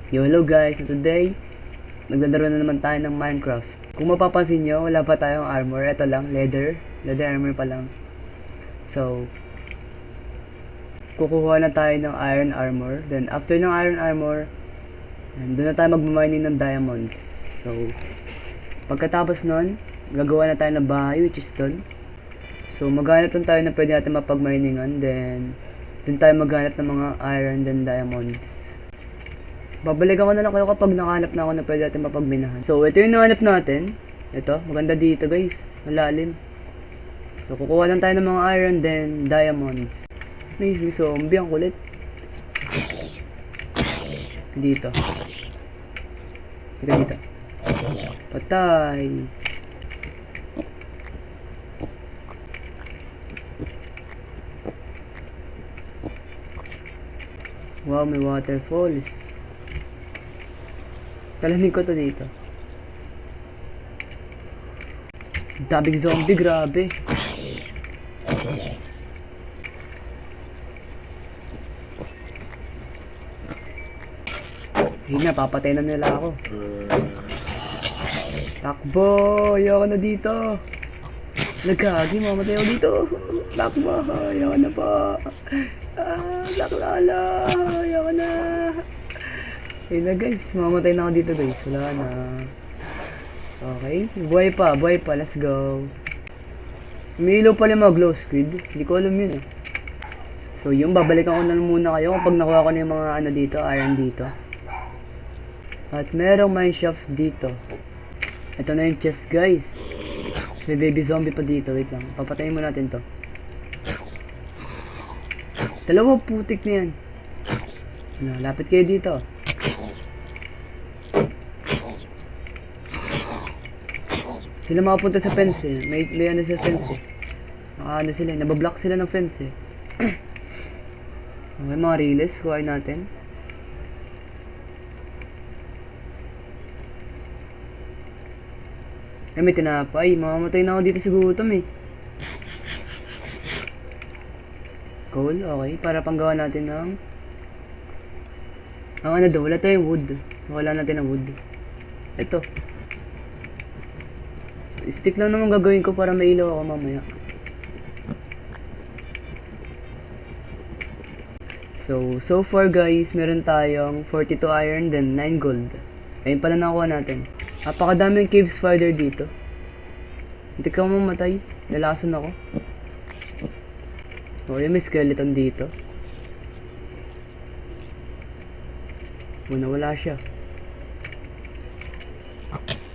Yo, hello guys, so today maglalaro na naman tayo ng Minecraft. Kung mapapansin nyo, wala pa tayong armor. Ito lang, leather armor pa lang. So kukuha na tayo ng iron armor. Then after ng iron armor, doon na tayo magmamining ng diamonds. So pagkatapos nun, gagawa na tayo ng bahay, which is done. So maghanap lang tayo na pwede natin mapag-miningan. Then doon tayo maghanap ng mga iron then diamonds. Babalikan ko na lang kayo kapag nakahanap na ako na pwede natin mapagminahan. So, ito yung nahanap natin. Ito, maganda dito guys. Malalim. So, kukuha lang tayo ng mga iron, then diamonds. May zombie, ang kulit. Dito. Teka dito. Patay. Wow, may waterfalls. Talahin ko to dito. Daming zombie, grabe. Hindi na, papatay na nila ako. Takbo! Ayoko na dito. Nagkagi, mamatay ako dito. Takbo! Ayoko na pa. Laklala! Ayoko na. Okay na guys, mamatay na ako dito guys. Wala na. Okay, buhay pa, let's go. May ilaw pala mga glow squid. Hindi ko alam yun eh. So yung babalikan ko na muna kayo kapag nakuha ko na yung mga ano dito, iron dito. At merong mineshaft dito. Ito na yung chest guys. May baby zombie pa dito, wait lang. Papatayin mo natin to. Dalawa putik na yan. Lapit kayo dito. Sila makapunta sa fence eh. May ano sa fence eh. Ano sila, nabablock sila ng fence eh. Okay, mga riles, kuhain natin. May tinapay. Mamamatay na ako dito sa gutom eh. Cool, okay. Para panggawa natin ng ang ano daw, wala tayong wood. Wala natin ng wood. Ito. Stick lang naman gagawin ko para may ilaw ako mamaya. So far guys, meron tayong 42 iron then 9 gold. Ayun pala nakuha natin. Napakadaming cave spider dito. Hindi ka mamatay. Nalason ako. Oh, may skeleton dito. Wala siya.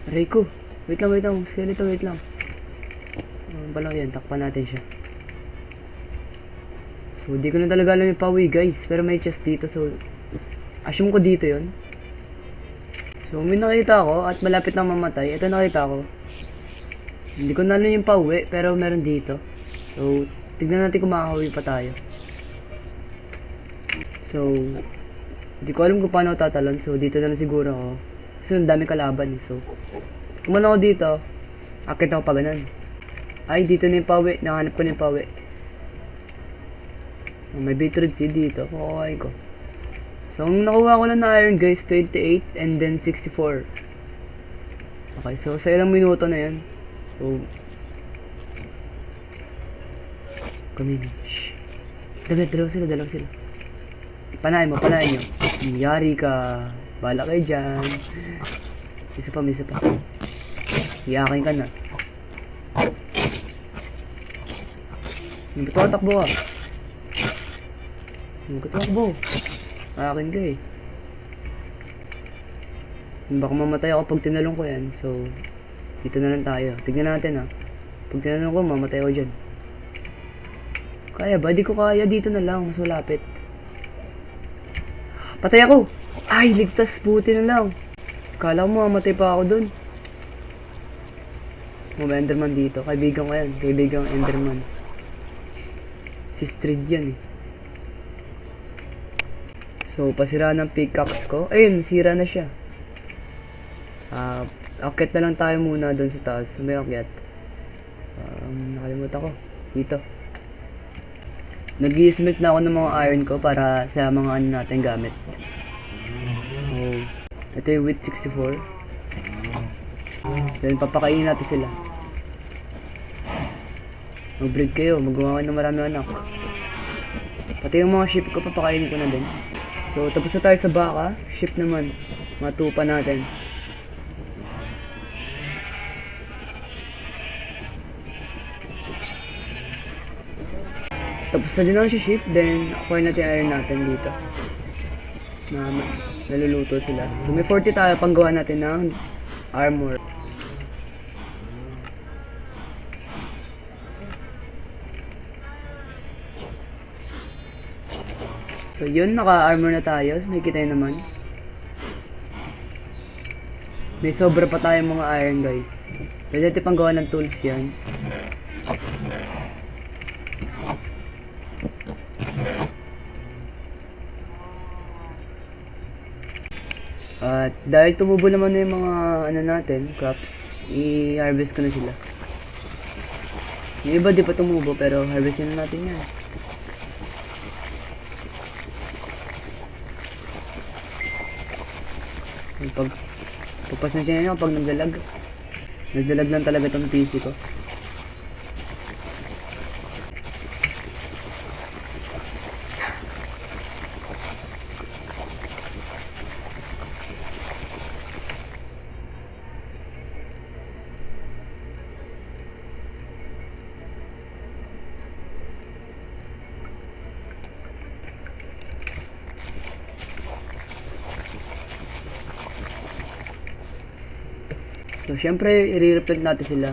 Aray ko. Wait lang. Skeleton, wait lang. Balang yan, takpan natin siya. So, di ko na talaga alam yung pawi guys. Pero may chest dito, so assume ko dito yon. So, may nakita ako at malapit na mamatay. Ito nakita ko. Hindi ko na alam yung pawi, pero meron dito. So, tignan natin kung makakawi pa tayo. So, hindi ko alam kung paano tatalon. So, dito na lang siguro ako. Kasi ang dami kalaban eh. So, kumano ako dito, akit ako pa ganun. Ay, dito na yung pawi. Nakahanap ko na yung pawi. May beetroot seed dito. Kukuhain ko. So, ang nakuha ko na iron guys, 28 and then 64. Okay, so sa ilang minuto na yan. So, kami na. Shhh. Dalawa sila. Panahin nyo. Yari ka. Bala kayo dyan. Isa pa. Iyakin ka na. Ba't takbo ka? Takbo. Akin ka eh. Baka mamatay ako pag tinalong ko yan. So, dito na lang tayo. Tignan natin ha. Pag tinalong ko, mamatay ako dyan. Kaya ba? Di ko kaya. Dito na lang. Mas malapit. Patay ako! Ay, ligtas. Buti na lang. Kala mo, mamatay pa ako dun. May enderman dito. Kaibigan ko yan. Kaibigang enderman. Si Strid yan eh. So, pasira ng pickaxe ko. Ayun, sira na siya. Akyat na lang tayo muna dun sa taas. May akyat. Nakalimutan ko. Dito. Nag-i-smelt na ako ng mga iron ko para sa mga ano natin gamit. Oh. Ito yung with 64. Then papakainin natin sila. Mag-breed kayo, magawa kayo ng maraming anak. Pati yung mga sheep ko, papakainin ko na din. So, tapos na tayo sa baka. Sheep naman. Matupa natin. Tapos na din ang sheep, then acquire natin iron natin dito. Naluluto sila. So, may 40 tayo pang gawa natin ng armor. So yun, naka-armor na tayo. So, nakikita nyo naman. May sobra pa tayong mga iron, guys. Pwede natin pang gawa ng tools yan. At dahil tumubo naman na yung mga ano natin, crops, i-harvest ko na sila. Yung iba di pa tumubo, pero harvestin na natin yan. Pagpasensya nyo pag nagdalag. Nagdalag lang talaga tong PC ko. So, syempre, i-reflect natin sila.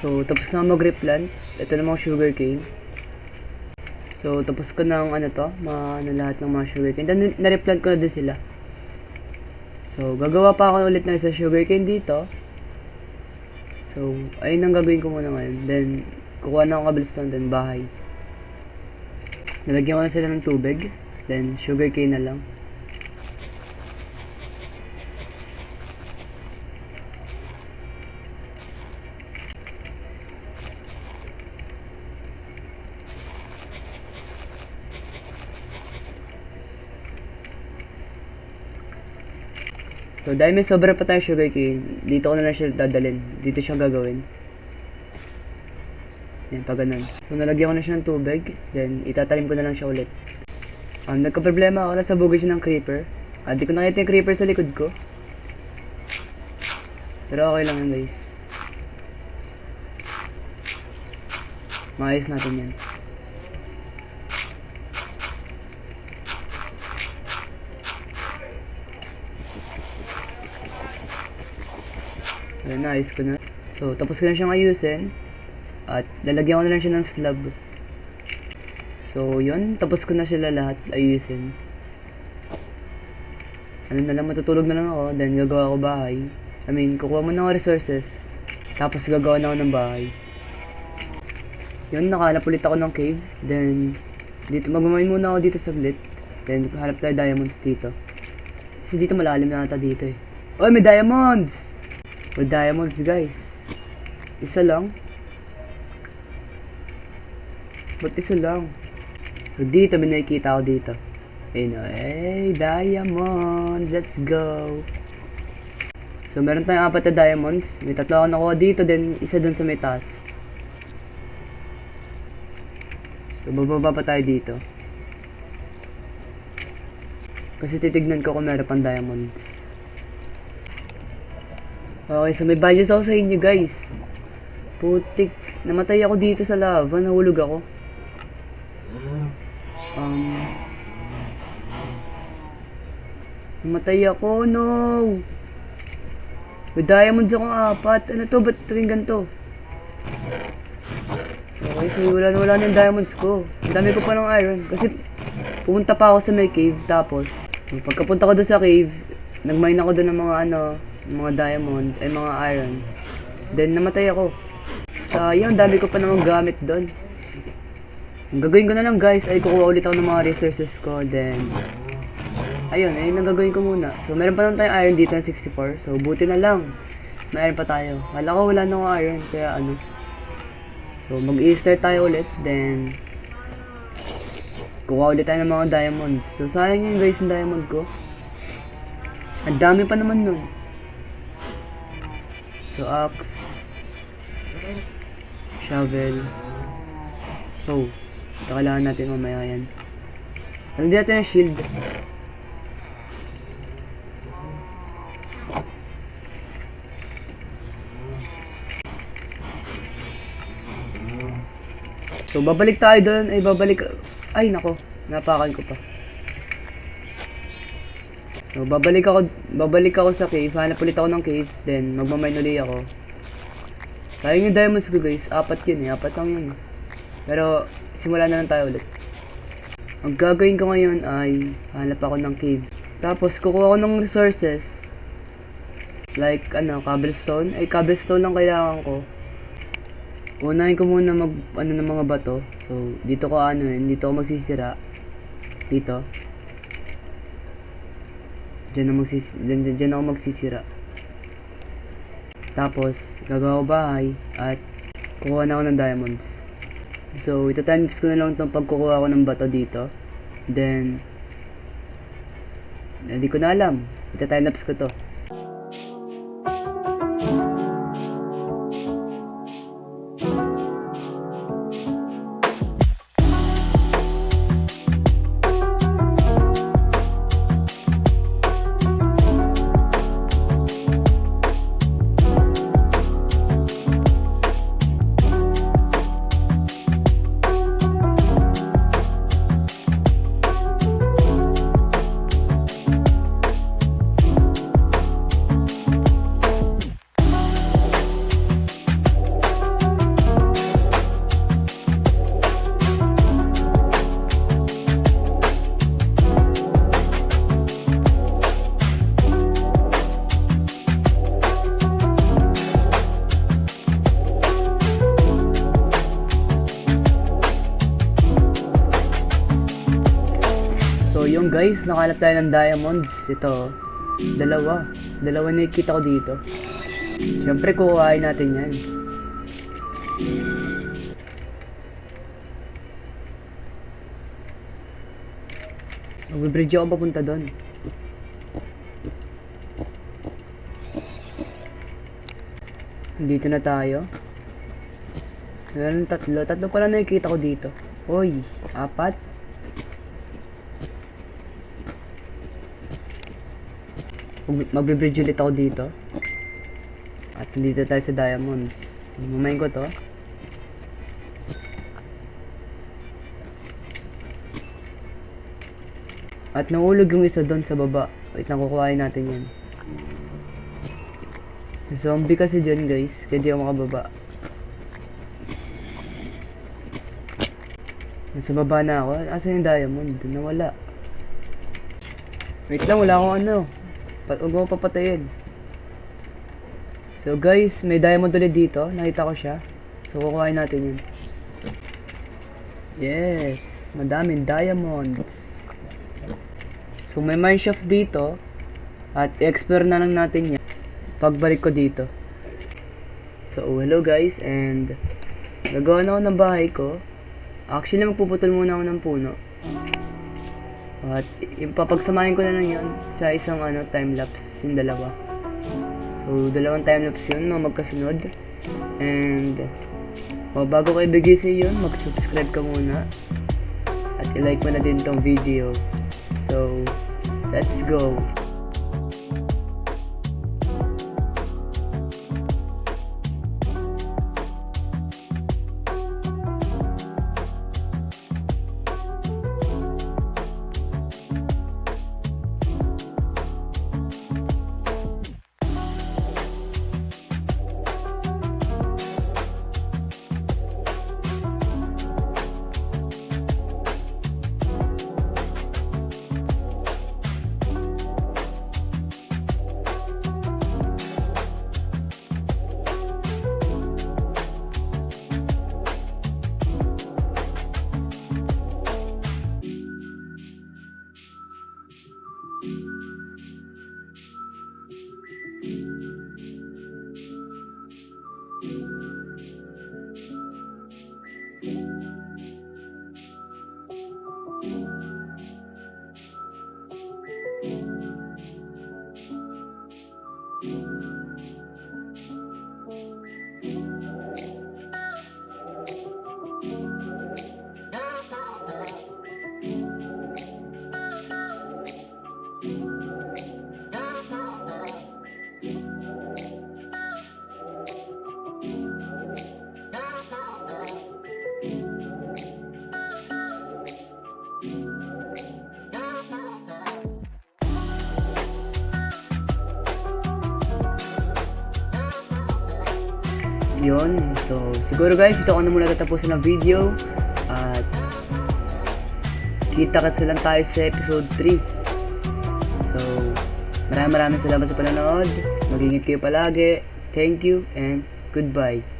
So, tapos na mag-replant. Ito na mga sugarcane. So, tapos ko ng ano to, lahat ng mga sugarcane. Then, na-replant ko na din sila. So, gagawa pa ako ulit ng isa sugarcane dito. So, ayun ang gagawin ko muna ngayon. Then, kukuha na akong cobblestone, then bahay. Nalagyan ko na sila ng tubig. Then, sugarcane na lang. So, dahil may sobra pa tayo sugarcane, dito ko na lang siya dadalhin. Dito siya gagawin. Yan, pag ganun. So, nalagyan ko na siya ng tubig. Then, itatalim ko na lang siya ulit. Nagka-problema ako. Nasa bugay siya ng creeper. Di ko nakita yung creeper sa likod ko. Pero okay lang yun, guys. Maayos natin yan. Ayan, naayos ko na. So, tapos ko na siyang ayusin. At lalagyan ko na lang siya ng slab. So, yun. Tapos ko na sila lahat ayusin. Ano na lang, matutulog na lang ako. Then, gagawa ko bahay. I mean, kukuha mo na ako resources. Tapos, gagawa na ako ng bahay. Yun, nakahanap ulit ako ng cave. Then, dito, magmamain muna ako dito saglit. Then, hanap tayo diamonds dito. Kasi dito malalim na ata dito eh. Oh, may diamonds! May diamonds, guys. Isa lang. Ba't isa lang? So, dito may nakikita ako dito. Ayun o. Hey, diamond! Let's go! So, meron tayong 4 na diamonds. May 3 ako nakuha dito, then isa dun sa may taas. So, bababa pa tayo dito. Kasi titignan ko kung meron pang diamonds. Okay, so may values ako sa inyo, guys. Putik. Namatay ako dito sa lava. Nahulog ako. Namatay ako, no. May diamonds akong 4. Ano to? Ba't tuwing ganito? Okay, so wala na yung diamonds ko. Ang dami ko pa ng iron. Kasi pumunta pa ako sa may cave. Tapos, pagkapunta ko doon sa cave, nagmine ako doon ng mga diamond, ay mga iron. Then namatay ako. Sayang, dami ko pa namang gamit doon. Ang gagawin ko na lang guys ay kukuha ulit ako ng mga resources ko. Then, ayun ang gagawin ko muna. So, meron pa naman tayong iron dito ng 64. So, buti na lang. May iron pa tayo. Kala ko wala na akong iron. Kaya ano. So, mag-i-start tayo ulit. Then, kukuha ulit tayo ng mga diamonds. So, sayang yun guys yung diamond ko. Ang dami pa naman nun. So, axe. Shovel. So, ito kailangan natin mamaya yan. Ano din natin yung shield. So, babalik tayo doon. Ay, nako. Napakan ko pa. So, babalik ako sa cave. Hanap ulit ako ng cave. Then, magmamine ulit ako. Sayang yung diamonds ko guys. 4 yun eh. 4 lang yun eh. Pero, simula na lang tayo ulit. Ang gagawin ko ngayon ay hanap ako ng cave. Tapos, kukuha ko ng resources. Like, cobblestone. Ay, cobblestone lang kailangan ko. Unahin ko muna ng mga bato. So, dito ko dito ako magsisira. Dito. Diyan ako magsisira. Tapos, gagawa ko bahay at kukuha na ako ng diamonds. So, ita-timelapse ko na lang itong pagkukuha ko ng bato dito. Then, hindi ko na alam. Ita-timelapse ko to. So yung guys, nakalap tayo ng diamonds. Ito, dalawa nakikita ko dito. Siyempre kukuhain natin yan. Mag-bridge ako papunta doon. Dito na tayo. Meron tatlo pala nakikita ko dito. Hoy, 4. Magbe-bridge ulit ako dito. At dito tayo sa diamonds. Mamayin ko to. At nahulog yung isa doon sa baba. Wait lang, kukuhain natin yan. Zombie kasi dyan guys. Kaya di ako makababa. Nasa baba na ako. Asan yung diamond? Doon na wala. Wait lang, wala akong huwag mo papatayin. So guys, may diamond ulit dito. Nakita ko siya. So kukuhain natin yun. Yes! Madaming diamonds. So may mineshaft dito. At i-explore na lang natin yan pagbalik ko dito. So hello guys, and gagawa na ako ng bahay ko. Actually magpuputol muna ako ng puno. At papagsamahin ko na lang yan sa isang time-lapse, yung dalawa. So, dalawang time-lapse yun, magkasunod. And, bago ko ibigay sa yun, mag-subscribe ka muna. At i-like mo na din tong video. So, let's go! yun. So, siguro guys, ito ko na muna tatapusin ng video. At kita-kits lang tayo sa episode 3. So, maraming salamat sa panonood. Mag-ingat kayo palagi. Thank you and goodbye.